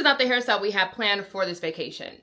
not the hairstyle we had planned for this vacation.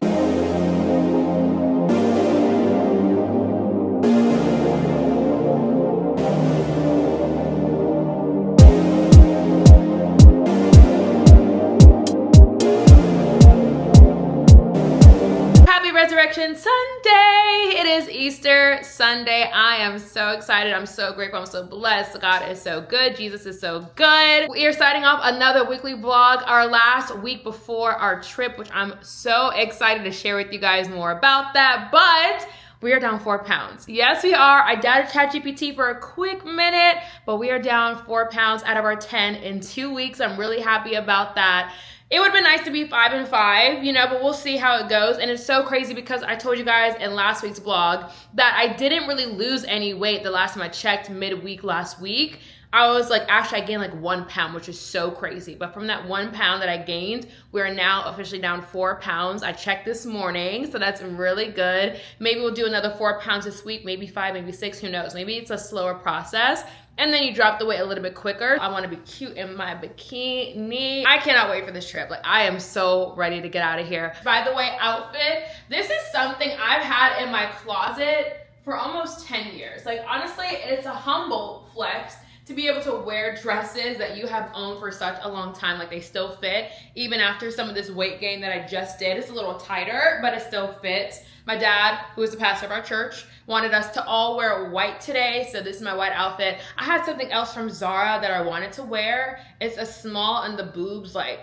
Resurrection Sunday. It is Easter Sunday. I am so excited. I'm so grateful. I'm so blessed. God is so good. Jesus is so good. We are starting off another weekly vlog, our last week before our trip, which I'm so excited to share with you guys more about that. But we are down 4 pounds. Yes, we are. I doubted ChatGPT for a quick minute, but we are down 4 pounds out of our 10 in 2 weeks. I'm really happy about that. It would have been nice to be 5 and 5, you know, but we'll see how it goes. And it's so crazy because I told you guys in last week's vlog that I didn't really lose any weight the last time I checked midweek last week. I was like, actually I gained like 1 pound, which is so crazy. But from that 1 pound that I gained, we are now officially down 4 pounds. I checked this morning, so that's really good. Maybe we'll do another 4 pounds this week, maybe 5, maybe 6, who knows? Maybe it's a slower process. And then you drop the weight a little bit quicker. I want to be cute in my bikini. I cannot wait for this trip. Like, I am so ready to get out of here. By the way, outfit. This is something I've had in my closet for almost 10 years. Like, honestly, it's a humble flex to be able to wear dresses that you have owned for such a long time. Like, they still fit. Even after some of this weight gain that I just did, it's a little tighter, but it still fits. My dad, who is the pastor of our church, wanted us to all wear white today, so this is my white outfit. I had something else from Zara that I wanted to wear. It's a small and the boobs, like,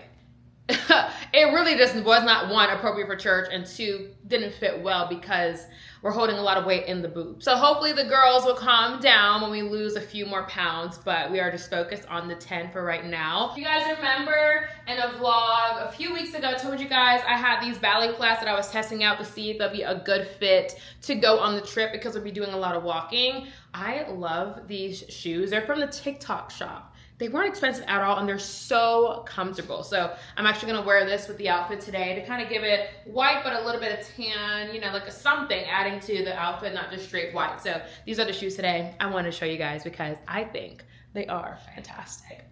it really just was not, one, appropriate for church, and two, didn't fit well because we're holding a lot of weight in the boobs. So hopefully the girls will calm down when we lose a few more pounds, but we are just focused on the 10 for right now. You guys remember in a vlog a few weeks ago, I told you guys I had these ballet flats that I was testing out to see if they'll be a good fit to go on the trip because we'll be doing a lot of walking. I love these shoes. They're from the TikTok shop. They weren't expensive at all, and they're so comfortable. So I'm actually gonna wear this with the outfit today to kind of give it white, but a little bit of tan, you know, like a something adding to the outfit, not just straight white. So these are the shoes today I wanted to show you guys because I think they are fantastic.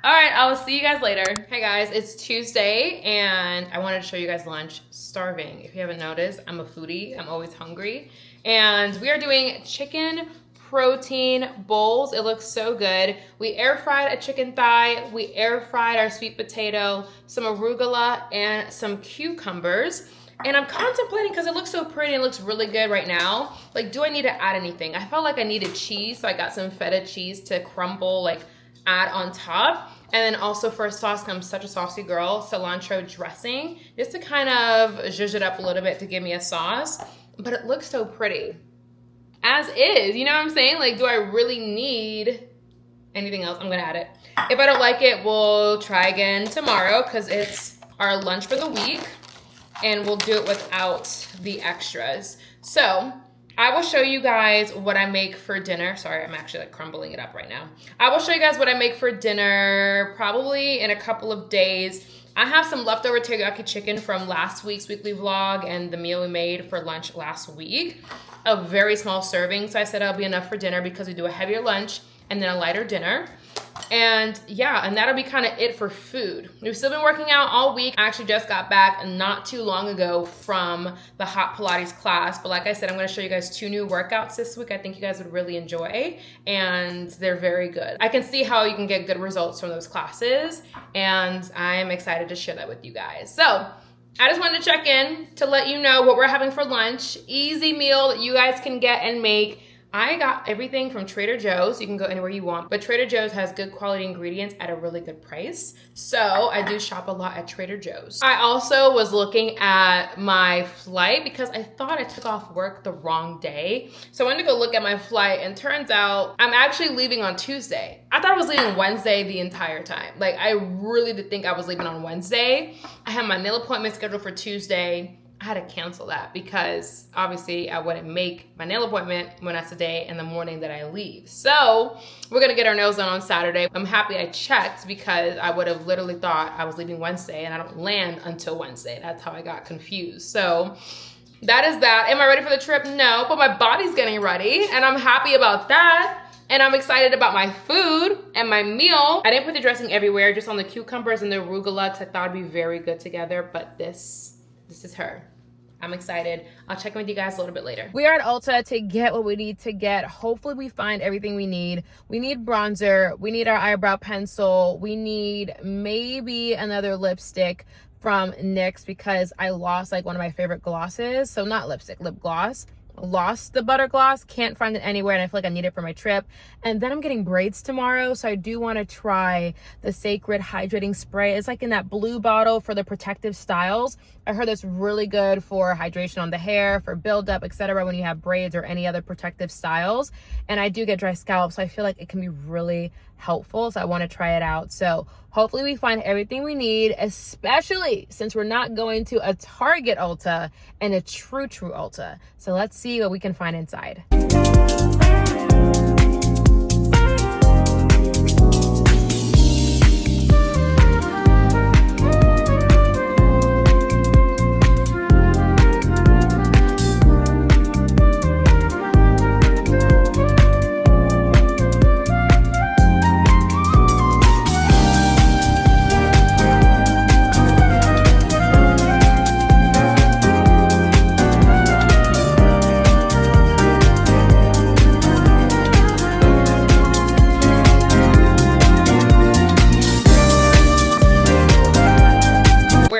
All right, I will see you guys later. Hey guys, it's Tuesday, and I wanted to show you guys lunch. Starving. If you haven't noticed, I'm a foodie. I'm always hungry. And we are doing chicken protein bowls. It looks so good. We air fried a chicken thigh. We air fried our sweet potato, some arugula, and some cucumbers. And I'm contemplating, because it looks so pretty, it looks really good right now. Like, do I need to add anything? I felt like I needed cheese, so I got some feta cheese to crumble, like add on top. And then also for a sauce, I'm such a saucy girl, cilantro dressing, just to kind of zhuzh it up a little bit to give me a sauce. But it looks so pretty. As is, you know what I'm saying? Like, do I really need anything else? I'm gonna add it. If I don't like it, we'll try again tomorrow because it's our lunch for the week and we'll do it without the extras. So I will show you guys what I make for dinner. Sorry, I'm actually like crumbling it up right now. I will show you guys what I make for dinner probably in a couple of days. I have some leftover teriyaki chicken from last week's weekly vlog and the meal we made for lunch last week. A very small serving, so I said it'll be enough for dinner because we do a heavier lunch and then a lighter dinner. And yeah, and that'll be kind of it for food. We've still been working out all week. I actually just got back not too long ago from the hot Pilates class. But like I said, I'm gonna show you guys 2 new workouts this week I think you guys would really enjoy, and they're very good. I can see how you can get good results from those classes, and I'm excited to share that with you guys. So I just wanted to check in to let you know what we're having for lunch. Easy meal that you guys can get and make. I got everything from Trader Joe's. You can go anywhere you want, but Trader Joe's has good quality ingredients at a really good price. So I do shop a lot at Trader Joe's. I also was looking at my flight because I thought I took off work the wrong day. So I went to go look at my flight, and turns out I'm actually leaving on Tuesday. I thought I was leaving Wednesday the entire time. Like, I really did think I was leaving on Wednesday. I had my nail appointment scheduled for Tuesday. I had to cancel that because obviously I wouldn't make my nail appointment when that's the day in the morning that I leave. So we're gonna get our nails done on Saturday. I'm happy I checked because I would have literally thought I was leaving Wednesday and I don't land until Wednesday. That's how I got confused. So that is that. Am I ready for the trip? No, but my body's getting ready and I'm happy about that. And I'm excited about my food and my meal. I didn't put the dressing everywhere, just on the cucumbers and the arugula, because I thought it'd be very good together, but this is her. I'm excited. I'll check in with you guys a little bit later. We are at Ulta to get what we need to get. Hopefully we find everything we need. We need bronzer. We need our eyebrow pencil. We need maybe another lipstick from NYX because I lost like one of my favorite glosses. So not lipstick, lip gloss. Lost the butter gloss, can't find it anywhere, and I feel like I need it for my trip. And then I'm getting braids tomorrow, so I do want to try the Sacred Hydrating Spray. It's like in that blue bottle for the protective styles. I heard that's really good for hydration on the hair, for buildup, etc. when you have braids or any other protective styles. And I do get dry scalp, so I feel like it can be really helpful, so I want to try it out. So hopefully we find everything we need, especially since we're not going to a Target Ulta and a true Ulta. So let's see what we can find inside.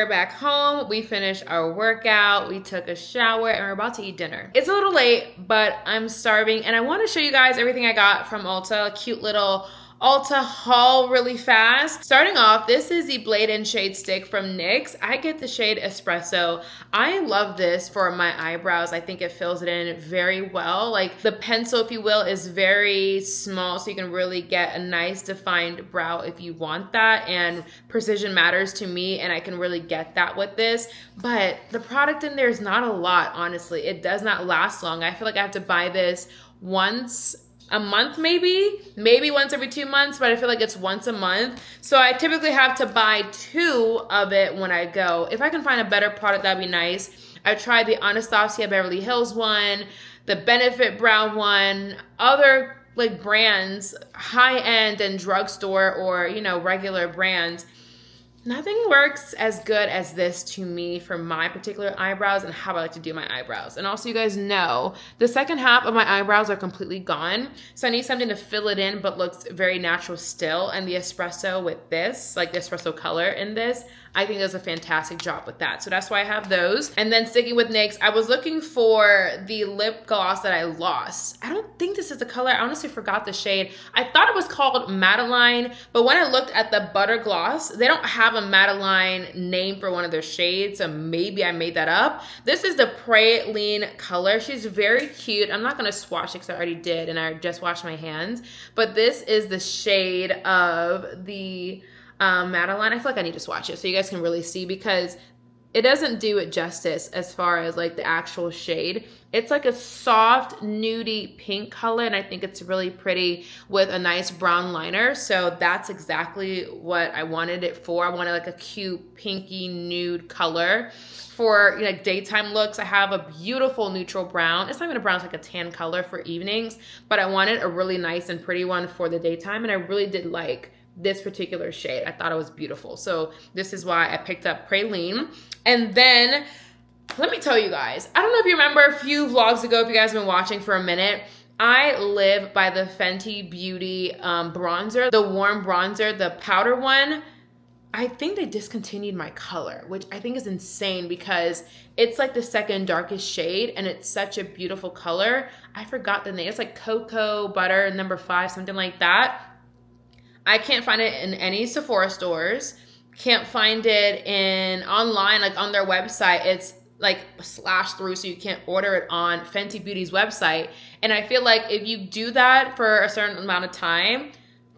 Back home, we finished our workout, we took a shower, and we're about to eat dinner. It's a little late, but I'm starving, and I want to show you guys everything I got from Ulta. A cute little Ulta haul really fast. Starting off, this is the Blade and Shade Stick from NYX. I get the shade Espresso. I love this for my eyebrows. I think it fills it in very well. Like the pencil, if you will, is very small, so you can really get a nice defined brow if you want that. And precision matters to me, and I can really get that with this. But the product in there is not a lot, honestly. It does not last long. I feel like I have to buy this once a month, maybe once every 2 months, but I feel like it's once a month. So I typically have to buy 2 of it when I go. If I can find a better product, that'd be nice. I tried the Anastasia Beverly Hills one, the Benefit Brow one, other like brands, high end and drugstore or, you know, regular brands. Nothing works as good as this to me for my particular eyebrows and how I like to do my eyebrows. And also, you guys know the second half of my eyebrows are completely gone. So I need something to fill it in but looks very natural still. And the espresso with this, like the espresso color in this, I think does a fantastic job with that. So that's why I have those. And then sticking with NYX, I was looking for the lip gloss that I lost. I don't think this is the color. I honestly forgot the shade. I thought it was called Madeline, but when I looked at the butter gloss, they don't have a Madeline name for one of their shades, so maybe I made that up. This is the Praline color. She's very cute. I'm not gonna swatch it because I already did and I just washed my hands, but this is the shade of the Madeline. I feel like I need to swatch it so you guys can really see because it doesn't do it justice as far as like the actual shade. It's like a soft nudie pink color, and I think it's really pretty with a nice brown liner. So that's exactly what I wanted it for. I wanted like a cute pinky nude color for like daytime looks. I have a beautiful neutral brown. It's not even a brown, it's like a tan color for evenings, but I wanted a really nice and pretty one for the daytime, and I really did like this particular shade. I thought it was beautiful. So this is why I picked up Praline. And then let me tell you guys, I don't know if you remember a few vlogs ago, if you guys have been watching for a minute, I live by the Fenty Beauty bronzer, the warm bronzer, the powder one. I think they discontinued my color, which I think is insane because it's like the second darkest shade and it's such a beautiful color. I forgot the name. It's like Cocoa Butter number 5, something like that. I can't find it in any Sephora stores. Can't find it in online, like on their website. It's like slashed through, so you can't order it on Fenty Beauty's website. And I feel like if you do that for a certain amount of time,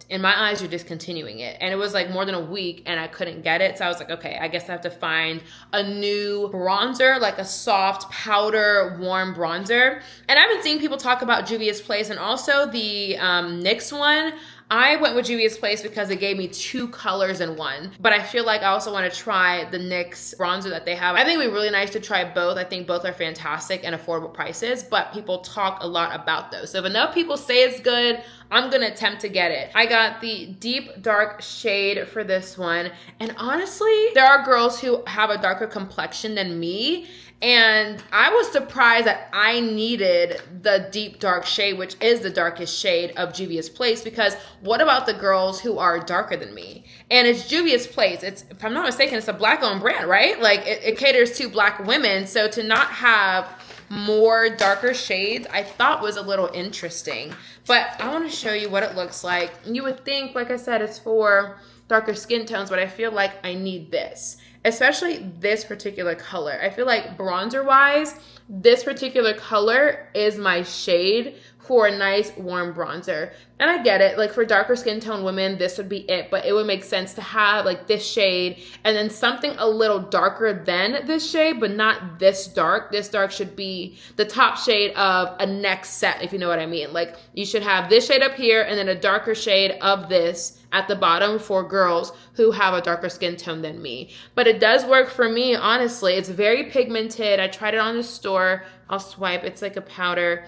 in my eyes, you're discontinuing it. And it was like more than a week and I couldn't get it. So I was like, okay, I guess I have to find a new bronzer, like a soft powder warm bronzer. And I've been seeing people talk about Juvia's Place and also the NYX one. I went with Juvia's Place because it gave me 2 colors in one, but I feel like I also want to try the NYX bronzer that they have. I think it'd be really nice to try both. I think both are fantastic and affordable prices, but people talk a lot about those. So if enough people say it's good, I'm gonna attempt to get it. I got the deep dark shade for this one. And honestly, there are girls who have a darker complexion than me. And I was surprised that I needed the deep dark shade, which is the darkest shade of Juvia's Place, because what about the girls who are darker than me? And it's Juvia's Place. It's, if I'm not mistaken, it's a black-owned brand, right? Like it caters to black women. So to not have more darker shades, I thought was a little interesting. But I want to show you what it looks like. You would think, like I said, it's for darker skin tones, but I feel like I need this. Especially this particular color. I feel like bronzer wise, this particular color is my shade for a nice warm bronzer. And I get it, like for darker skin tone women, this would be it, but it would make sense to have like this shade and then something a little darker than this shade, but not this dark. This dark should be the top shade of a next set, if you know what I mean. Like you should have this shade up here and then a darker shade of this at the bottom for girls who have a darker skin tone than me. But it does work for me, honestly. It's very pigmented. I tried it on the store. I'll swipe. It's like a powder.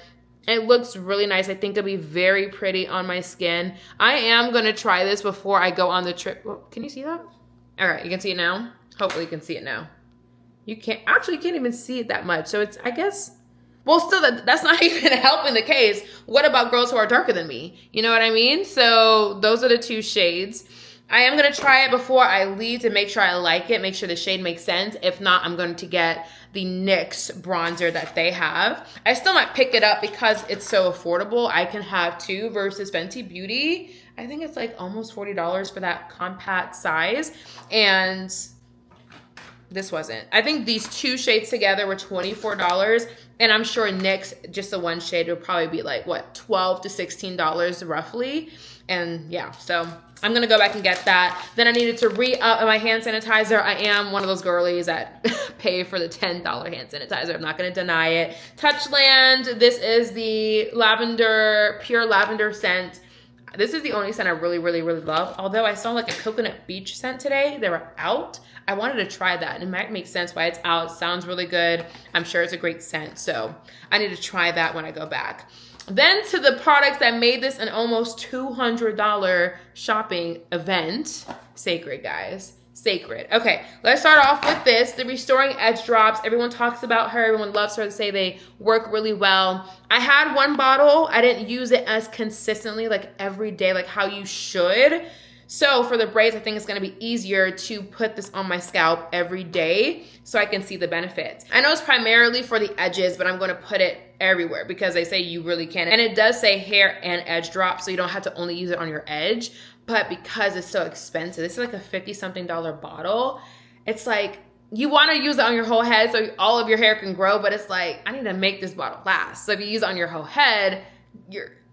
It looks really nice. I think it'll be very pretty on my skin. I am going to try this before I go on the trip. Well, can you see that? All right, you can see it now? Hopefully you can see it now. You can't, actually you can't even see it that much. So it's, I guess, well, still that's not even helping the case. What about girls who are darker than me? You know what I mean? So those are the two shades. I am going to try it before I leave to make sure I like it, make sure the shade makes sense. If not, I'm going to get the NYX bronzer that they have. I still might pick it up because it's so affordable. I can have two versus Fenty Beauty. I think it's like almost $40 for that compact size. And this wasn't. I think these two shades together were $24. And I'm sure NYX, just the one shade, would probably be like, what, $12 to $16 roughly. And yeah, so I'm gonna go back and get that. Then I needed to re-up my hand sanitizer. I am one of those girlies that pay for the $10 hand sanitizer. I'm not gonna deny it. Touchland, this is the lavender, pure lavender scent. This is the only scent I really, really, really love. Although I saw like a coconut beach scent today. They were out. I wanted to try that. And it might make sense why it's out. It sounds really good. I'm sure it's a great scent. So I need to try that when I go back. Then to the products that made this an almost $200 shopping event. Sacred, guys. Sacred. Okay, let's start off with this. The Restoring Edge Drops. Everyone talks about her. Everyone loves her. They say they work really well. I had one bottle. I didn't use it as consistently, like every day, like how you should. So for the braids, I think it's going to be easier to put this on my scalp every day so I can see the benefits. I know it's primarily for the edges, but I'm going to put it everywhere because they say you really can. And it does say hair and edge drop, so you don't have to only use it on your edge. But because it's so expensive, this is like a $50-something bottle. It's like you want to use it on your whole head so all of your hair can grow, but it's like, I need to make this bottle last. So if you use it on your whole head,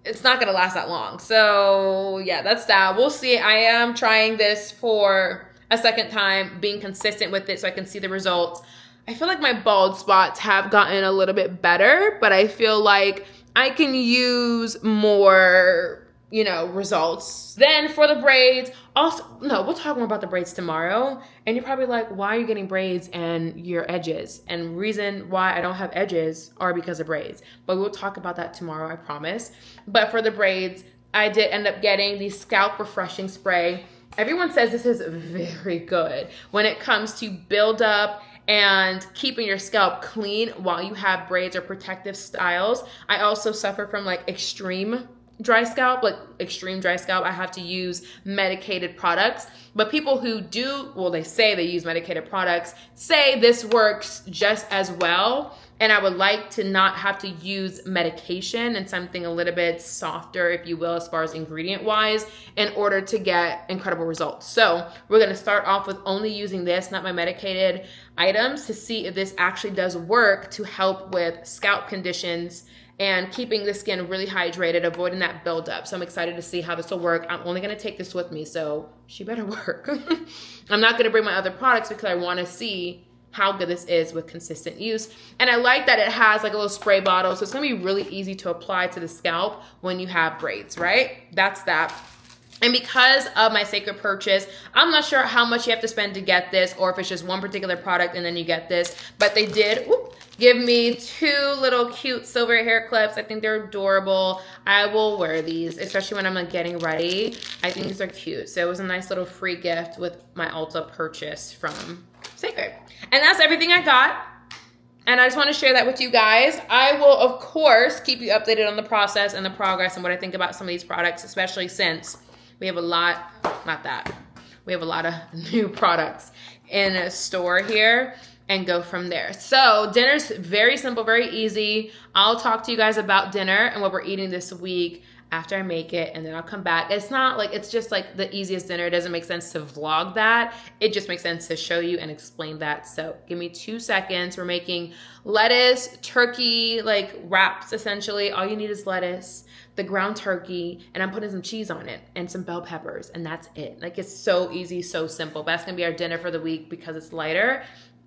it's not gonna last that long. So yeah, that's that. We'll see. I am trying this for a second time, being consistent with it so I can see the results. I feel like my bald spots have gotten a little bit better, but I feel like I can use more, you know, results. Then for the braids, also, no, we'll talk more about the braids tomorrow. And you're probably like, why are you getting braids and your edges? And reason why I don't have edges are because of braids. But we'll talk about that tomorrow, I promise. But for the braids, I did end up getting the Scalp Refreshing Spray. Everyone says this is very good when it comes to build up and keeping your scalp clean while you have braids or protective styles. I also suffer from like extreme dry scalp, like extreme dry scalp. I have to use medicated products, but people who do, well, they say they use medicated products, say this works just as well. And I would like to not have to use medication and something a little bit softer, if you will, as far as ingredient wise, in order to get incredible results. So we're gonna start off with only using this, not my medicated items, to see if this actually does work to help with scalp conditions and keeping the skin really hydrated, avoiding that buildup. So I'm excited to see how this will work. I'm only gonna take this with me, so she better work. I'm not gonna bring my other products because I wanna see how good this is with consistent use. And I like that it has like a little spray bottle, so it's gonna be really easy to apply to the scalp when you have braids, right? That's that. And because of my Sacred purchase, I'm not sure how much you have to spend to get this, or if it's just one particular product and then you get this, but they did Give me 2 little cute silver hair clips. I think they're adorable. I will wear these, especially when I'm like getting ready. I think these are cute. So it was a nice little free gift with my Ulta purchase from Sacred. And that's everything I got. And I just want to share that with you guys. I will, of course, keep you updated on the process and the progress and what I think about some of these products, especially since we have a lot, we have a lot of new products in a store here, and go from there. So dinner's very simple, very easy. I'll talk to you guys about dinner and what we're eating this week after I make it, and then I'll come back. It's not like, it's just like the easiest dinner. It doesn't make sense to vlog that. It just makes sense to show you and explain that. So give me 2 seconds. We're making lettuce, turkey, like wraps essentially. All you need is lettuce, the ground turkey, and I'm putting some cheese on it and some bell peppers, and that's it. Like, it's so easy, so simple. But that's gonna be our dinner for the week because it's lighter.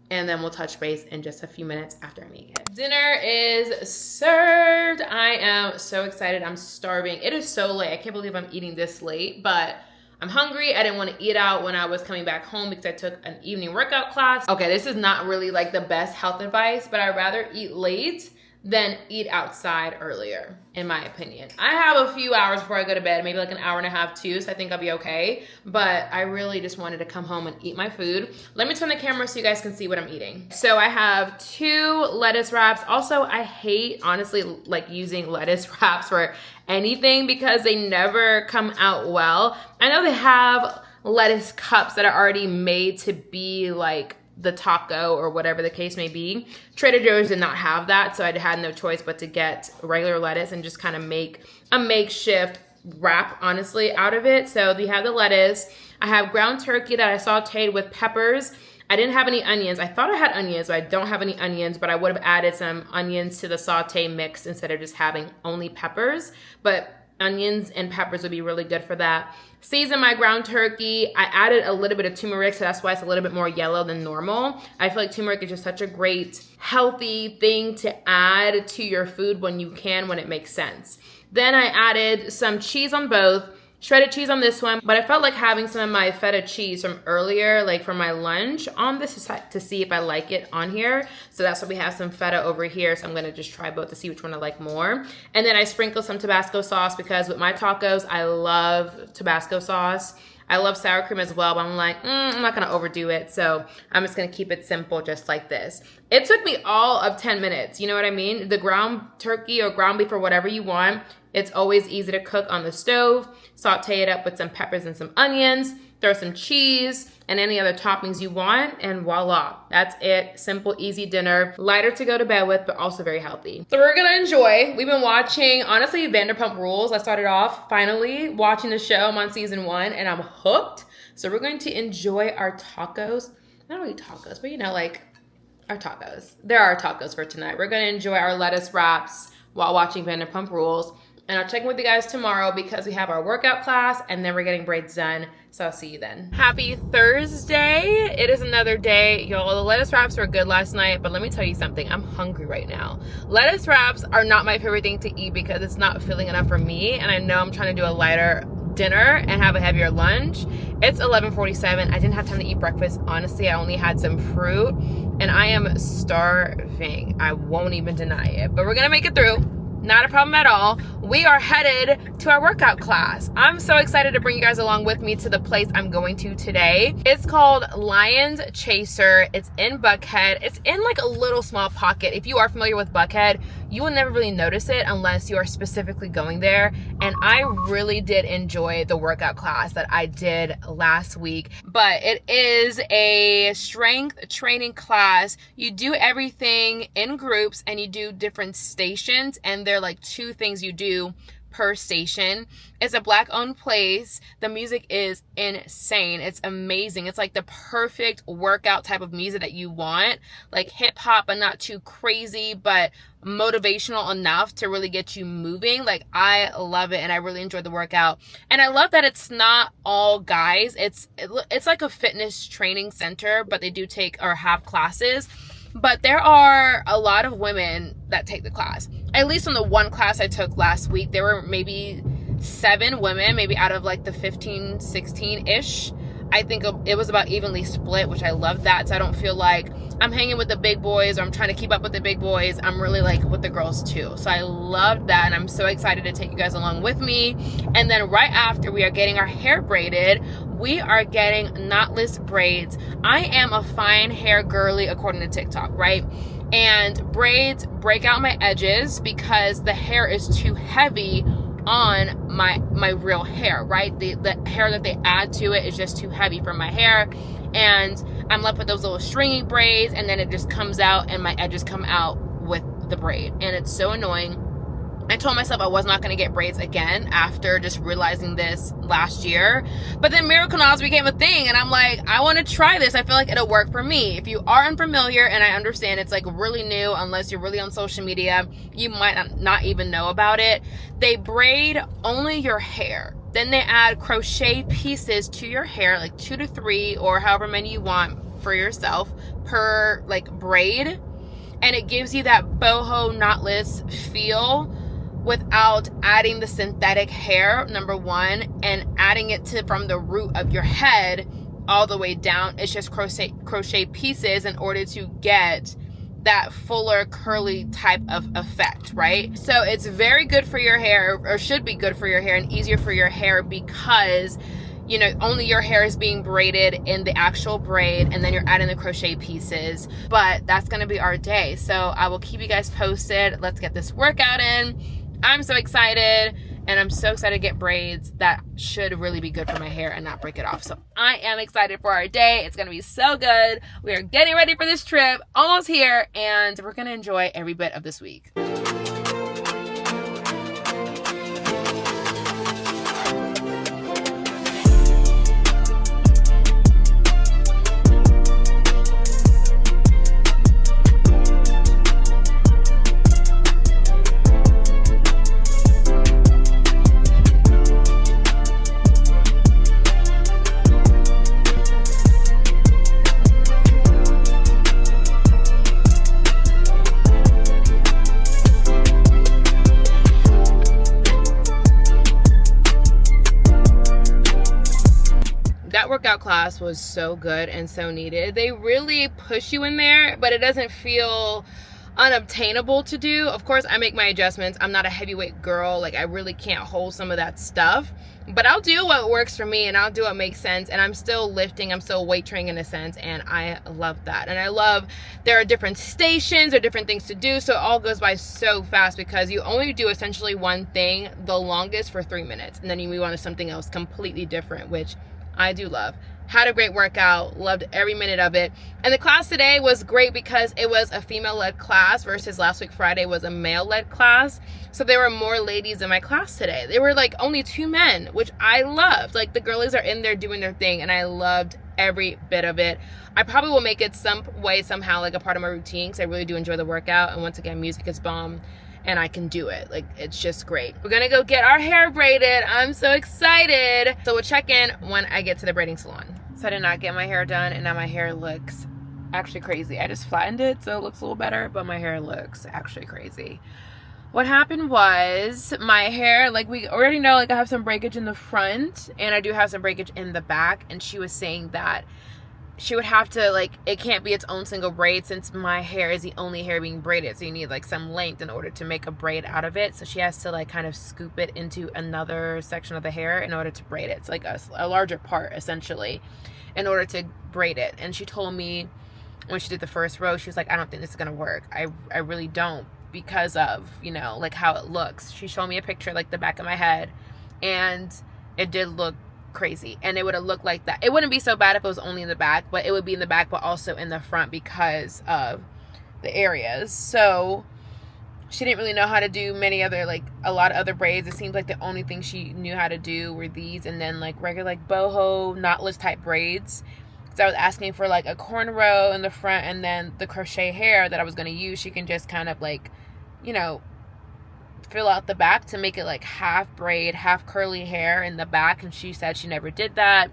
And then we'll touch base in just a few minutes after I make it. Dinner is served. I am so excited. I'm starving. It is so late. I can't believe I'm eating this late, but I'm hungry. I didn't want to eat out when I was coming back home because I took an evening workout class. Okay, this is not really like the best health advice, but I'd rather eat late than eat outside earlier, in my opinion. I have a few hours before I go to bed, maybe like an hour and a half too, so I think I'll be okay. But I really just wanted to come home and eat my food. Let me turn the camera so you guys can see what I'm eating. So I have 2 lettuce wraps. Also, I hate, honestly, like using lettuce wraps for anything because they never come out well. I know they have lettuce cups that are already made to be like the taco or whatever the case may be. Trader Joe's did not have that, so I had no choice but to get regular lettuce and just kind of make a makeshift wrap, honestly, out of it. So we have the lettuce. I have ground turkey that I sauteed with peppers. I didn't have any onions. I thought I had onions, but I don't have any onions, but I would have added some onions to the saute mix instead of just having only peppers. But onions and peppers would be really good for that. Season my ground turkey. I added a little bit of turmeric, so that's why it's a little bit more yellow than normal. I feel like turmeric is just such a great, healthy thing to add to your food when you can, when it makes sense. Then I added some cheese on both. Shredded cheese on this one, but I felt like having some of my feta cheese from earlier, like from my lunch on this to see if I like it on here. So that's why we have some feta over here. So I'm gonna just try both to see which one I like more. And then I sprinkle some Tabasco sauce because with my tacos, I love Tabasco sauce. I love sour cream as well, but I'm like, I'm not gonna overdo it. So I'm just gonna keep it simple just like this. It took me all of 10 minutes, you know what I mean? The ground turkey or ground beef or whatever you want, it's always easy to cook on the stove. Saute it up with some peppers and some onions, throw some cheese and any other toppings you want, and voila, that's it. Simple, easy dinner, lighter to go to bed with, but also very healthy. So we're gonna enjoy. We've been watching, honestly, Vanderpump Rules. I started off finally watching the show. I'm on season 1 and I'm hooked. So we're going to enjoy our tacos. Not really tacos, but you know, like our tacos. There are tacos for tonight. We're gonna enjoy our lettuce wraps while watching Vanderpump Rules. And I'll check in with you guys tomorrow because we have our workout class and then we're getting braids done. So I'll see you then. Happy Thursday. It is another day. Y'all, the lettuce wraps were good last night, but let me tell you something. I'm hungry right now. Lettuce wraps are not my favorite thing to eat because it's not filling enough for me. And I know I'm trying to do a lighter dinner and have a heavier lunch. It's 11:47. I didn't have time to eat breakfast. Honestly, I only had some fruit and I am starving. I won't even deny it, but we're gonna make it through. Not a problem at all. We are headed to our workout class. I'm so excited to bring you guys along with me to the place I'm going to today. It's called Lion's Chaser. It's in Buckhead. It's in like a little small pocket. If you are familiar with Buckhead, you will never really notice it unless you are specifically going there. And I really did enjoy the workout class that I did last week. But it is a strength training class. You do everything in groups and you do different stations, and they're like 2 things you do per station. It's a Black owned place. The music is insane. It's amazing. It's like the perfect workout type of music that you want, like hip hop, but not too crazy, but motivational enough to really get you moving. Like, I love it and I really enjoyed the workout. And I love that it's not all guys. It's like a fitness training center, but they do take or have classes. But there are a lot of women that take the class. At least on the one class I took last week, there were maybe 7 women, maybe out of like the 15, 16-ish I think it was about evenly split, which I love that. So I don't feel like I'm hanging with the big boys or I'm trying to keep up with the big boys. I'm really like with the girls too. So I love that, and I'm so excited to take you guys along with me. And then right after we are getting our hair braided, we are getting knotless braids. I am a fine hair girly according to TikTok, right? And braids break out my edges because the hair is too heavy on my real hair, right? The hair that they add to it is just too heavy for my hair, and I'm left with those little stringy braids, and then it just comes out and my edges come out with the braid, and it's so annoying. I told myself I was not going to get braids again after just realizing this last year. But then miracle knots became a thing, and I'm like, I want to try this. I feel like it'll work for me. If you are unfamiliar, and I understand it's like really new, unless you're really on social media, you might not even know about it. They braid only your hair. Then they add crochet pieces to your hair, like 2 to 3 or however many you want for yourself per like braid. And it gives you that boho knotless feel without adding the synthetic hair, number one, and adding it to from the root of your head all the way down. It's just crochet pieces in order to get that fuller curly type of effect, right? So it's very good for your hair, or should be good for your hair, and easier for your hair because, you know, only your hair is being braided in the actual braid, and then you're adding the crochet pieces. But that's gonna be our day, so I will keep you guys posted. Let's get this workout in. I'm so excited, and I'm so excited to get braids that should really be good for my hair and not break it off. So I am excited for our day. It's gonna be so good. We are getting ready for this trip, almost here, and we're gonna enjoy every bit of this week. Workout class was so good and so needed. They really push you in there, but it doesn't feel unobtainable to do. Of course, I make my adjustments. I'm not a heavyweight girl. Like, I really can't hold some of that stuff, but I'll do what works for me, and I'll do what makes sense. And I'm still lifting, I'm still weight training in a sense, and I love that. And I love there are different stations or different things to do, so it all goes by so fast because you only do essentially one thing the longest for 3 minutes, and then you move on to something else completely different, which I do love. Had a great workout, loved every minute of it. And the class today was great because it was a female-led class versus last week Friday was a male-led class. So there were more ladies in my class today. There were like only 2 men, which I loved. Like, the girlies are in there doing their thing, and I loved every bit of it. I probably will make it some way, somehow, like a part of my routine, because I really do enjoy the workout. And once again, music is bomb, and I can do it. Like, it's just great. We're gonna go get our hair braided. I'm so excited. So we'll check in when I get to the braiding salon. So I did not get my hair done, and now my hair looks actually crazy. I just flattened it so it looks a little better, but my hair looks actually crazy. What happened was my hair, like we already know, like I have some breakage in the front and I do have some breakage in the back, and she was saying that she would have to, like, it can't be its own single braid since my hair is the only hair being braided, so you need like some length in order to make a braid out of it. So she has to like kind of scoop it into another section of the hair in order to braid it. It's like a larger part essentially in order to braid it. And she told me when she did the first row, she was like, I don't think this is gonna work. I really don't, because of, you know, like how it looks. She showed me a picture like the back of my head, and it did look crazy, and it would have looked like that. It wouldn't be so bad if it was only in the back, but it would be in the back but also in the front because of the areas. So she didn't really know how to do many other, like a lot of other braids. It seems like the only thing she knew how to do were these, and then like regular like boho knotless type braids. So I was asking for like a cornrow in the front, and then the crochet hair that I was going to use, she can just kind of like, you know, fill out the back to make it like half braid, half curly hair in the back. And she said she never did that,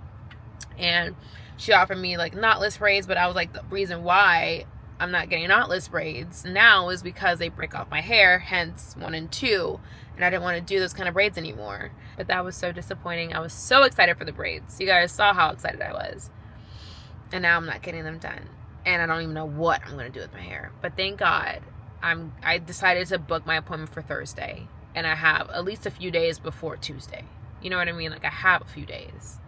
and she offered me like knotless braids, but I was like, the reason why I'm not getting knotless braids now is because they break off my hair, hence 1 and 2. And I didn't want to do those kind of braids anymore. But that was so disappointing. I was so excited for the braids. You guys saw how excited I was. And now I'm not getting them done. And I don't even know what I'm going to do with my hair. But thank God, I decided to book my appointment for Thursday. And I have at least a few days before Tuesday. You know what I mean? Like, I have a few days.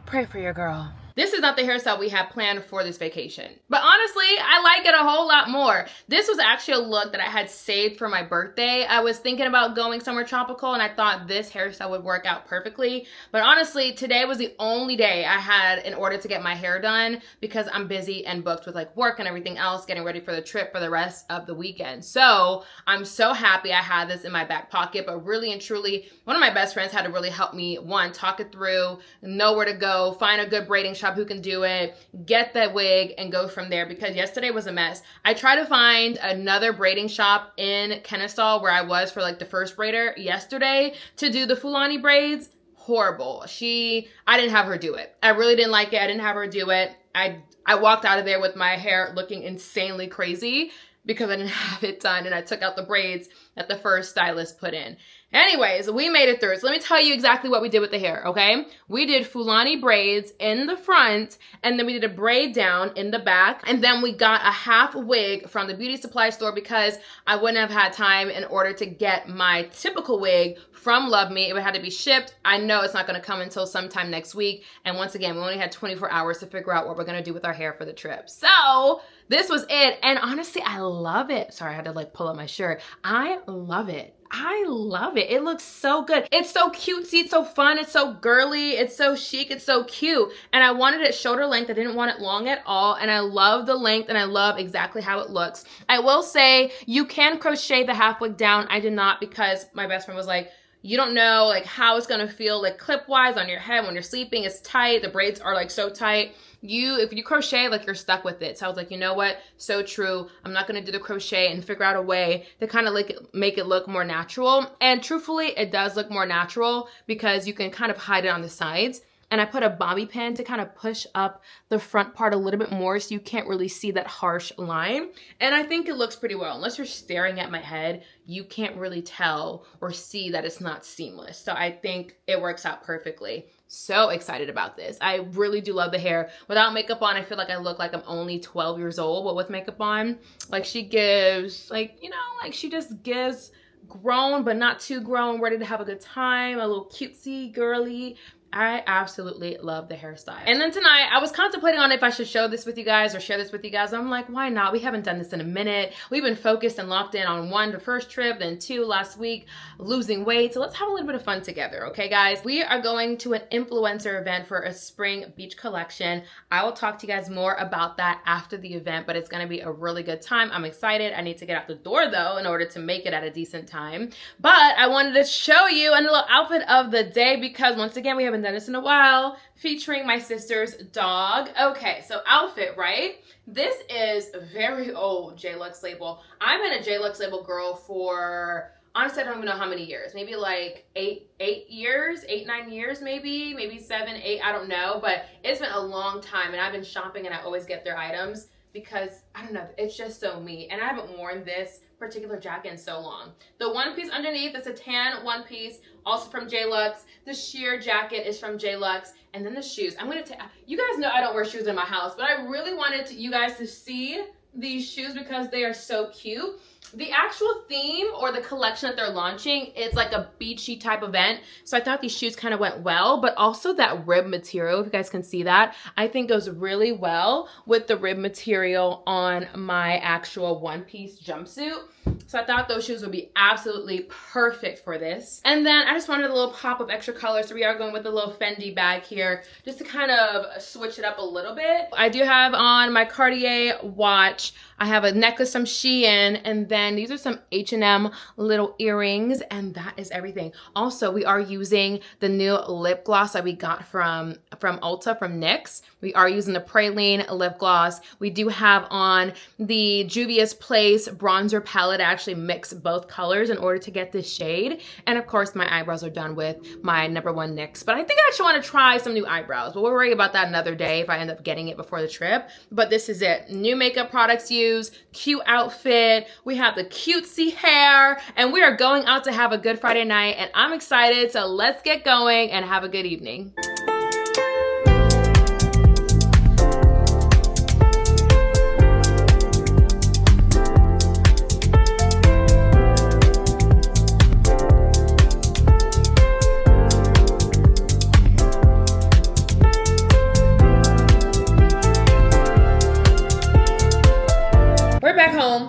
Pray for your girl. This is not the hairstyle we had planned for this vacation. But honestly, I like it a whole lot more. This was actually a look that I had saved for my birthday. I was thinking about going somewhere tropical and I thought this hairstyle would work out perfectly. But honestly, today was the only day I had in order to get my hair done because I'm busy and booked with like work and everything else, getting ready for the trip for the rest of the weekend. So I'm so happy I had this in my back pocket, but really and truly, one of my best friends had to really help me, one, talk it through, know where to go, find a good braiding shop who can do it, get that wig, and go from there because yesterday was a mess. I tried to find another braiding shop in Kennesaw where I was for like the first braider yesterday to do the Fulani braids. Horrible. I didn't have her do it. I really didn't like it. I didn't have her do it. I walked out of there with my hair looking insanely crazy because I didn't have it done and I took out the braids that the first stylist put in. Anyways, we made it through. So let me tell you exactly what we did with the hair, okay? We did Fulani braids in the front, and then we did a braid down in the back, and then we got a half wig from the beauty supply store because I wouldn't have had time in order to get my typical wig from Love Me. It would have to be shipped. I know it's not gonna come until sometime next week, and once again, we only had 24 hours to figure out what we're gonna do with our hair for the trip. So this was it, and honestly, I love it. Sorry, I had to like pull up my shirt. I love it. I love it. It looks so good. It's so cutesy. It's so fun. It's so girly. It's so chic. It's so cute. And I wanted it shoulder length. I didn't want it long at all. And I love the length and I love exactly how it looks. I will say you can crochet the half wig down. I did not because my best friend was like, you don't know like how it's gonna feel like clip wise on your head when you're sleeping. It's tight. The braids are like so tight. If you crochet, like you're stuck with it. So I was like, you know what? So true. I'm not gonna do the crochet and figure out a way to kind of like make it look more natural. And truthfully, it does look more natural because you can kind of hide it on the sides. And I put a bobby pin to kind of push up the front part a little bit more so you can't really see that harsh line. And I think it looks pretty well. Unless you're staring at my head, you can't really tell or see that it's not seamless. So I think it works out perfectly. So excited about this. I really do love the hair. Without makeup on, I feel like I look like I'm only 12 years old, but with makeup on, like she gives, like, you know, like she just gives grown, but not too grown, ready to have a good time, a little cutesy, girly. I absolutely love the hairstyle. And then tonight, I was contemplating on if I should show this with you guys or share this with you guys. I'm like, why not? We haven't done this in a minute. We've been focused and locked in on 1, the first trip, then 2 last week, losing weight. So let's have a little bit of fun together, okay, guys? We are going to an influencer event for a spring beach collection. I will talk to you guys more about that after the event, but it's gonna be a really good time. I'm excited. I need to get out the door though in order to make it at a decent time. But I wanted to show you a little outfit of the day because once again, we haven't done this in a while, featuring my sister's dog. Okay, so outfit, right? This is a very old JLux label. I've been a JLux label girl for, honestly, I don't even know how many years. Maybe like 8 years, 9 years, maybe 7, 8, I don't know. But it's been a long time and I've been shopping and I always get their items because, I don't know, it's just so me. And I haven't worn this particular jacket in so long. The one piece underneath is a tan one piece, also from JLux. The sheer jacket is from JLux. And then the shoes. I'm gonna you guys know I don't wear shoes in my house, but I really wanted you guys to see these shoes because they are so cute. The actual theme or the collection that they're launching, it's like a beachy type event. So I thought these shoes kind of went well, but also that rib material, if you guys can see that, I think goes really well with the rib material on my actual one-piece jumpsuit. So I thought those shoes would be absolutely perfect for this. And then I just wanted a little pop of extra color. So we are going with a little Fendi bag here just to kind of switch it up a little bit. I do have on my Cartier watch. I have a necklace from Shein, and then these are some H&M little earrings, and that is everything. Also, we are using the new lip gloss that we got from Ulta, from NYX. We are using the Praline lip gloss. We do have on the Juvia's Place bronzer palette. I actually mix both colors in order to get this shade. And of course, my eyebrows are done with my number one NYX. But I think I actually want to try some new eyebrows. But we'll worry about that another day if I end up getting it before the trip. But this is it. New makeup products used, cute outfit. We have the cutesy hair. And we are going out to have a good Friday night. And I'm excited. So let's get going and have a good evening.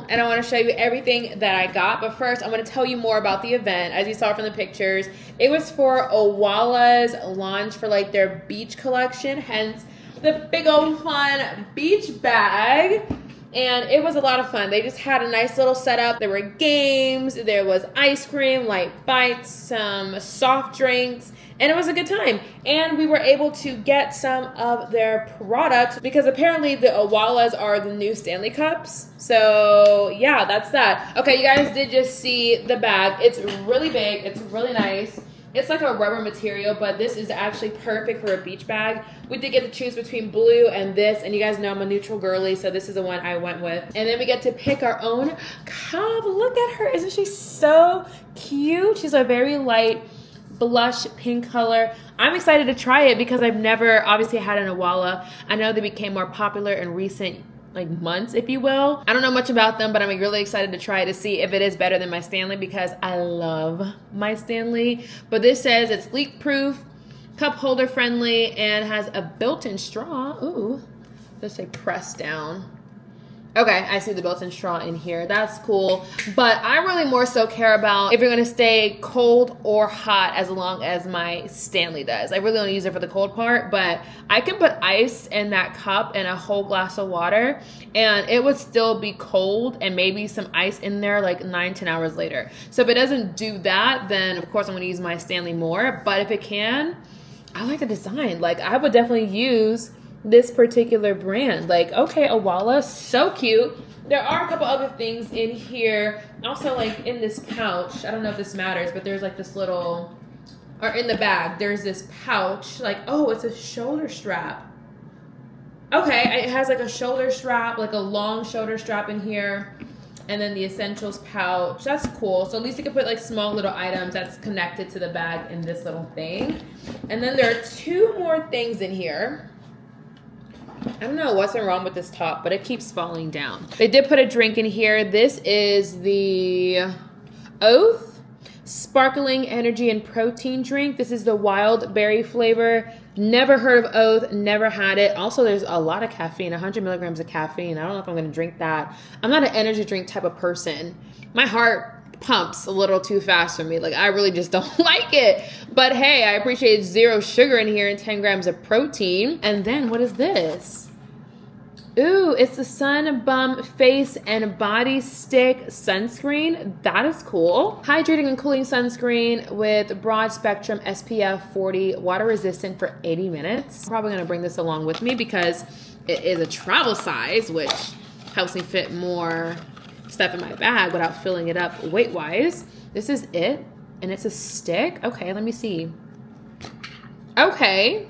And I want to show you everything that I got, but first I'm going to tell you more about the event. As you saw from the pictures, it was for Owala's launch for like their beach collection, hence the big old fun beach bag. And it was a lot of fun. They just had a nice little setup. There were games, there was ice cream, light bites, some soft drinks, and it was a good time. And we were able to get some of their products because apparently the Owalas are the new Stanley Cups. So yeah, that's that. Okay, you guys did just see the bag. It's really big, it's really nice. It's like a rubber material, but this is actually perfect for a beach bag. We did get to choose between blue and this, and you guys know I'm a neutral girly, so this is the one I went with. And then we get to pick our own cup. Look at her, isn't she so cute? She's a very light blush pink color. I'm excited to try it because I've never obviously had an Owala. I know they became more popular in recent months, if you will. I don't know much about them, but I'm really excited to try to see if it is better than my Stanley because I love my Stanley. But this says it's leak proof, cup holder friendly, and has a built-in straw. Ooh, let's say press down. Okay, I see the built-in straw in here. That's cool. But I really more so care about if you're gonna stay cold or hot as long as my Stanley does. I really only use it for the cold part, but I can put ice in that cup and a whole glass of water and it would still be cold and maybe some ice in there like 9-10 hours later. So if it doesn't do that, then of course I'm gonna use my Stanley more. But if it can, I like the design. Like I would definitely use this particular brand. Like, okay, Owala, so cute. There are a couple other things in here. Also, like in this pouch, I don't know if this matters, but there's like this little, or in the bag, there's this pouch. Like, oh, it's a shoulder strap. Okay, it has like a shoulder strap, like a long shoulder strap in here. And then the essentials pouch. That's cool. So at least you can put like small little items that's connected to the bag in this little thing. And then there are two more things in here. I don't know what's wrong with this top, but it keeps falling down. They did put a drink in here. This is the Oath Sparkling Energy and Protein Drink. This is the wild berry flavor. Never heard of Oath, never had it. Also, there's a lot of caffeine, 100 milligrams of caffeine. I don't know if I'm gonna drink that. I'm not an energy drink type of person. My heart pumps a little too fast for me. Like I really just don't like it. But hey, I appreciate 0 sugar in here and 10 grams of protein. And then what is this? Ooh, it's the Sun Bum Face and Body Stick Sunscreen. That is cool. Hydrating and cooling sunscreen with broad spectrum SPF 40, water resistant for 80 minutes. I'm probably gonna bring this along with me because it is a travel size, which helps me fit more stuff in my bag without filling it up weight-wise. This is it, and it's a stick. Okay, let me see. Okay,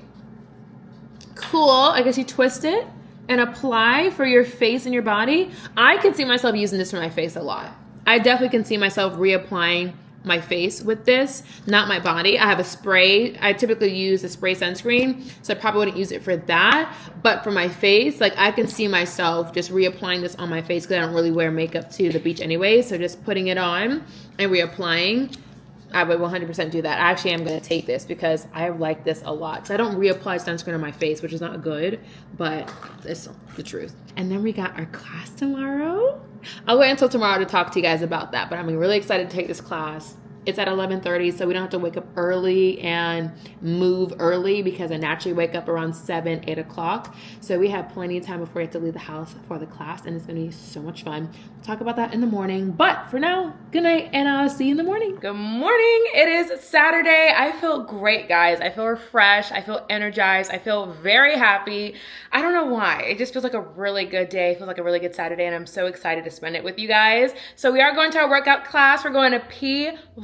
cool. I guess you twist it and apply for your face and your body. I can see myself using this for my face a lot. I definitely can see myself reapplying my face with this, not my body. I have a spray. I typically use a spray sunscreen, so I probably wouldn't use it for that. But for my face, like I can see myself just reapplying this on my face because I don't really wear makeup to the beach anyway. So just putting it on and reapplying, I would 100% do that. I actually am going to take this because I like this a lot. So I don't reapply sunscreen on my face, which is not good, but it's the truth. And then we got our class tomorrow. I'll wait until tomorrow to talk to you guys about that, but I'm really excited to take this class. It's at 11:30, so we don't have to wake up early and move early because I naturally wake up around 7, 8 o'clock. So we have plenty of time before we have to leave the house for the class, and it's going to be so much fun. We'll talk about that in the morning. But for now, good night, and I'll see you in the morning. Good morning. It is Saturday. I feel great, guys. I feel refreshed. I feel energized. I feel very happy. I don't know why. It just feels like a really good day. It feels like a really good Saturday, and I'm so excited to spend it with you guys. So we are going to our workout class. We're going to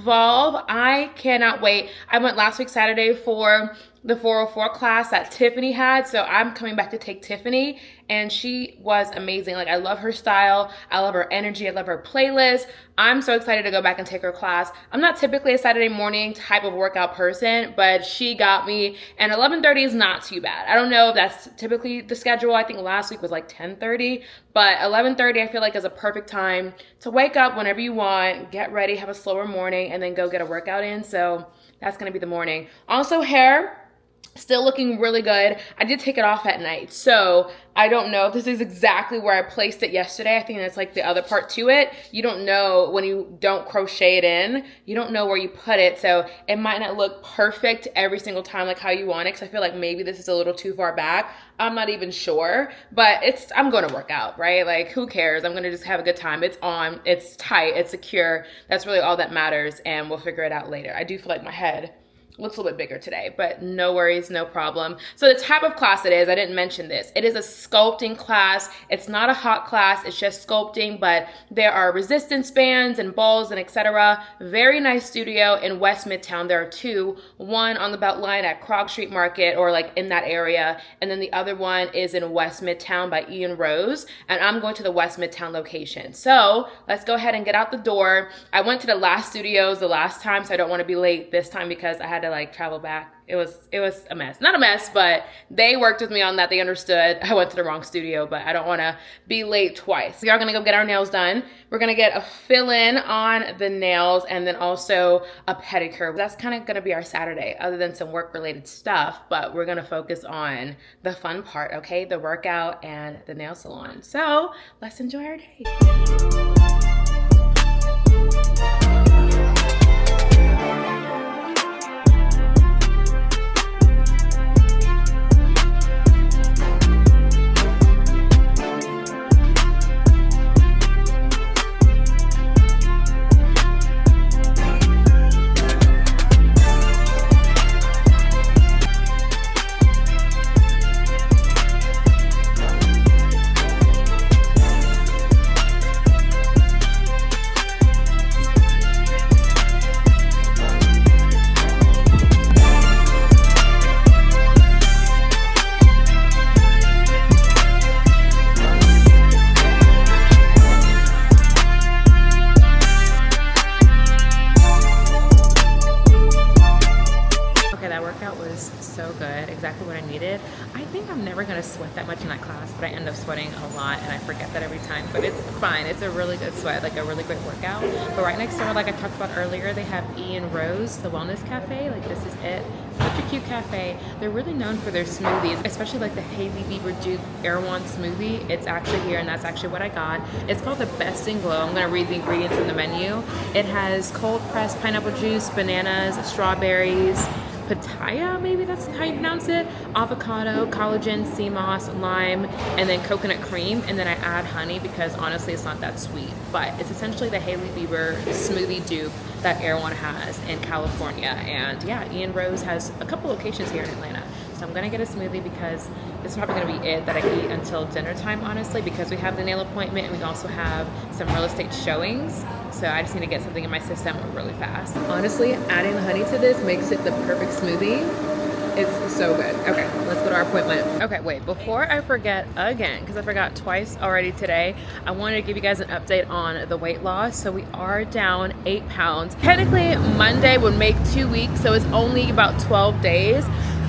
Evolve. I cannot wait. I went last week Saturday for the 404 class that Tiffany had, so I'm coming back to take Tiffany, and she was amazing. Like, I love her style, I love her energy, I love her playlist. I'm so excited to go back and take her class. I'm not typically a Saturday morning type of workout person, but she got me, and 11:30 is not too bad. I don't know if that's typically the schedule. I think last week was like 10:30, but 11:30 I feel like is a perfect time to wake up whenever you want, get ready, have a slower morning, and then go get a workout in. So that's gonna be the morning. Also, hair, still looking really good. I did take it off at night, so I don't know if this is exactly where I placed it yesterday. I think that's like the other part to it. You don't know when you don't crochet it in, you don't know where you put it, so it might not look perfect every single time like how you want it, because I feel like maybe this is a little too far back. I'm not even sure, but I'm going to work out, right? Like, who cares? I'm going to just have a good time. It's on, it's tight, it's secure. That's really all that matters, and we'll figure it out later. I do feel like my head looks a little bit bigger today, but no worries, no problem. So the type of class it is, I didn't mention this. It is a sculpting class. It's not a hot class, it's just sculpting, but there are resistance bands and balls and etc. Very nice studio in West Midtown. There are two, one on the Beltline at Krog Street Market, or like in that area, and then the other one is in West Midtown by Ian Rose, and I'm going to the West Midtown location. So let's go ahead and get out the door. I went to the last studios the last time, so I don't want to be late this time because I had to like travel back. It was a mess. Not a mess, but they worked with me on that. They understood I went to the wrong studio, but I don't want to be late twice. We are going to go get our nails done. We're going to get a fill-in on the nails and then also a pedicure. That's kind of going to be our Saturday, other than some work-related stuff, but we're going to focus on the fun part, okay? The workout and the nail salon. So let's enjoy our day. Exactly what I needed. I think I'm never gonna sweat that much in that class, but I end up sweating a lot and I forget that every time, but it's fine. It's a really good sweat, like a really great workout. But right next door, like I talked about earlier, they have Ian Rose, the wellness cafe. Like, this is it. Such a cute cafe. They're really known for their smoothies, especially like the Hailey Bieber Duke Erewhon smoothie. It's actually here, and that's actually what I got. It's called the Best in Glow. I'm gonna read the ingredients in the menu. It has cold pressed pineapple juice, bananas, strawberries, pitaya, maybe that's how you pronounce it, avocado, collagen, sea moss, lime, and then coconut cream, and then I add honey because honestly it's not that sweet, but it's essentially the Hailey Bieber smoothie dupe that Erewhon has in California. And yeah, Ian Rose has a couple locations here in Atlanta. So I'm gonna get a smoothie because this is probably gonna be it that I eat until dinner time, honestly, because we have the nail appointment and we also have some real estate showings. So I just need to get something in my system really fast. Honestly, adding the honey to this makes it the perfect smoothie. It's so good. Okay, let's go to our appointment. Okay, wait, before I forget again, because I forgot twice already today, I wanted to give you guys an update on the weight loss. So we are down 8 pounds. Technically, Monday would make 2 weeks, so it's only about 12 days.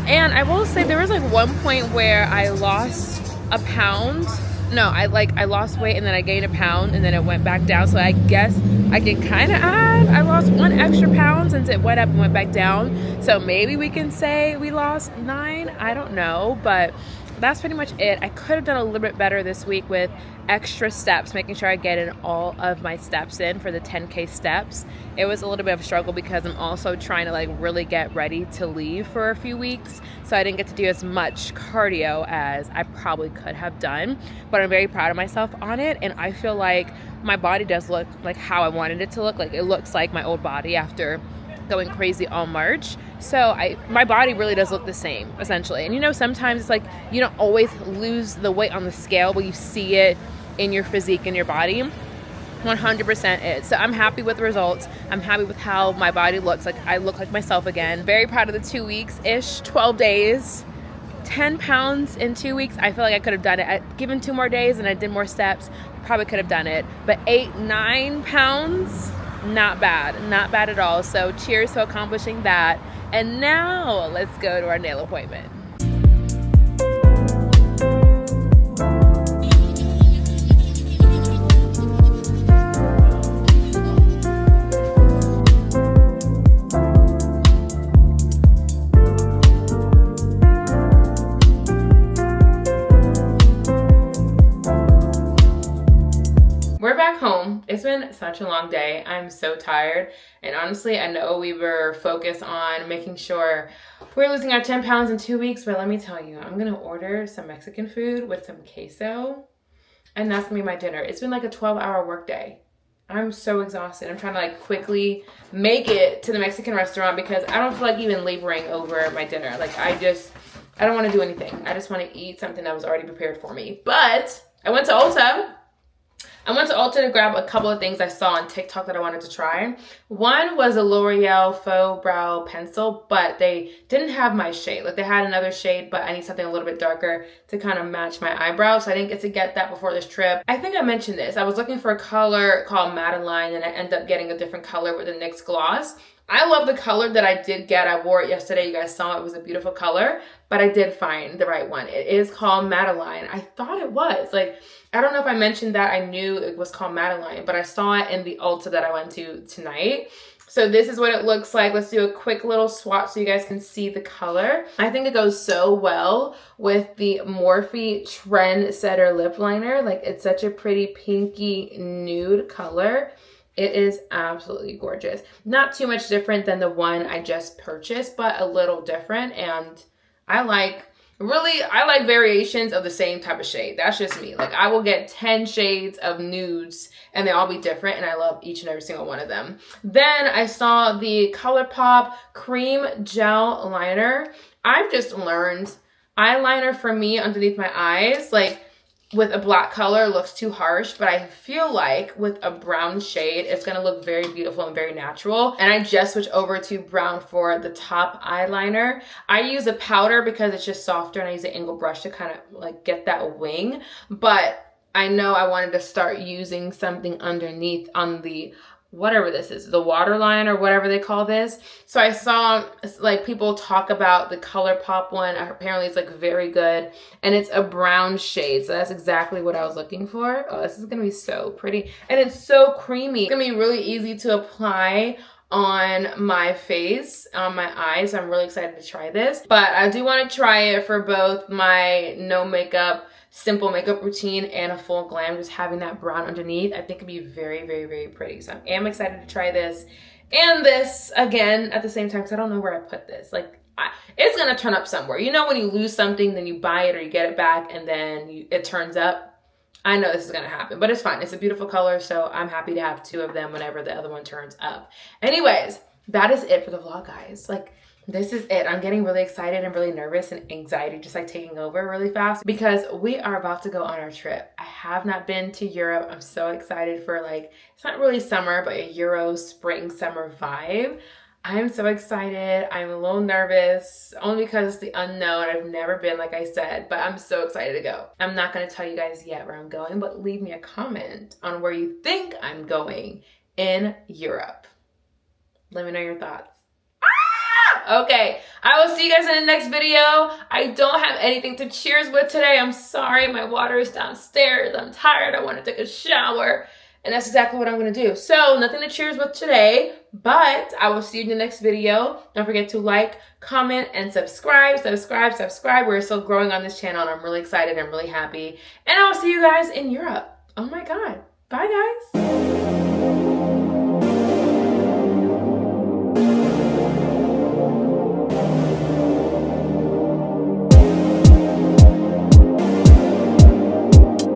And I will say there was like one point where I lost a pound. No, I lost weight and then I gained a pound and then it went back down. So I guess I can kind of add, I lost 1 extra pound since it went up and went back down. So maybe we can say we lost 9, I don't know. But that's pretty much it. I could have done a little bit better this week with extra steps, making sure I get in all of my steps in for the 10K steps. It was a little bit of a struggle because I'm also trying to like really get ready to leave for a few weeks. So I didn't get to do as much cardio as I probably could have done, but I'm very proud of myself on it. And I feel like my body does look like how I wanted it to look. Like it looks like my old body after going crazy all March. So my body really does look the same essentially. And you know, sometimes it's like you don't always lose the weight on the scale, but you see it in your physique, in your body. 100% is. So I'm happy with the results. I'm happy with how my body looks. Like I look like myself again. Very proud of the 2 weeks-ish, 12 days, 10 pounds in 2 weeks. I feel like I could have done it. Given 2 more days and I did more steps, probably could have done it. But 8-9 pounds, not bad. Not bad at all. So cheers to accomplishing that. And now let's go to our nail appointment. We're back home. It's been such a long day. I'm so tired. And honestly, I know we were focused on making sure we're losing our 10 pounds in 2 weeks, but let me tell you, I'm gonna order some Mexican food with some queso, and that's gonna be my dinner. It's been like a 12-hour work day. I'm so exhausted. I'm trying to like quickly make it to the Mexican restaurant because I don't feel like even laboring over my dinner. Like I don't wanna do anything. I just wanna eat something that was already prepared for me. But I went to Ulta. To grab a couple of things I saw on TikTok that I wanted to try. One was a L'Oreal Faux Brow Pencil, but they didn't have my shade. Like they had another shade, but I need something a little bit darker to kind of match my eyebrows. So I didn't get to get that before this trip. I think I mentioned this. I was looking for a color called Madeline and I ended up getting a different color with the NYX gloss. I love the color that I did get. I wore it yesterday. You guys saw it was a beautiful color, but I did find the right one. It is called Madeline. I thought it was. Like, I don't know if I mentioned that I knew it was called Madeline, but I saw it in the Ulta that I went to tonight. So this is what it looks like. Let's do a quick little swatch so you guys can see the color. I think it goes so well with the Morphe Trendsetter lip liner. Like it's such a pretty pinky nude color. It is absolutely gorgeous. Not too much different than the one I just purchased, but a little different. And I like variations of the same type of shade. That's just me. Like I will get 10 shades of nudes and they all be different and I love each and every single one of them. Then I saw the ColourPop Cream Gel Liner. I've just learned eyeliner for me underneath my eyes, like with a black color looks too harsh, but I feel like with a brown shade, it's gonna look very beautiful and very natural. And I just switched over to brown for the top eyeliner. I use a powder because it's just softer and I use an angle brush to kind of like get that wing. But I know I wanted to start using something underneath on the whatever this is, the waterline or whatever they call this. So I saw like people talk about the ColourPop one. Apparently it's like very good and it's a brown shade. So that's exactly what I was looking for. Oh, this is gonna be so pretty. And it's so creamy. It's gonna be really easy to apply on my face, on my eyes. I'm really excited to try this. But I do wanna try it for both my no makeup simple makeup routine and a full glam, just having that brown underneath. I think it'd be very, very, very pretty. So I am excited to try this and this again at the same time because I don't know where I put this. Like it's gonna turn up somewhere. You know when you lose something, then you buy it or you get it back and then it turns up? I know this is gonna happen, but it's fine. It's a beautiful color, so I'm happy to have 2 of them whenever the other one turns up. Anyways, that is it for the vlog, guys. Like, this is it. I'm getting really excited and really nervous and anxiety just like taking over really fast because we are about to go on our trip. I have not been to Europe. I'm so excited for like, it's not really summer, but a Euro spring summer vibe. I'm so excited. I'm a little nervous only because it's the unknown. I've never been, like I said, but I'm so excited to go. I'm not going to tell you guys yet where I'm going, but leave me a comment on where you think I'm going in Europe. Let me know your thoughts. Okay, I will see you guys in the next video. I don't have anything to cheers with today. I'm sorry, my water is downstairs. I'm tired. I want to take a shower. And that's exactly what I'm going to do. So nothing to cheers with today, but I will see you in the next video. Don't forget to like, comment, and subscribe. We're still growing on this channel, and I'm really excited. I'm really happy. And I will see you guys in Europe. Oh my God. Bye, guys.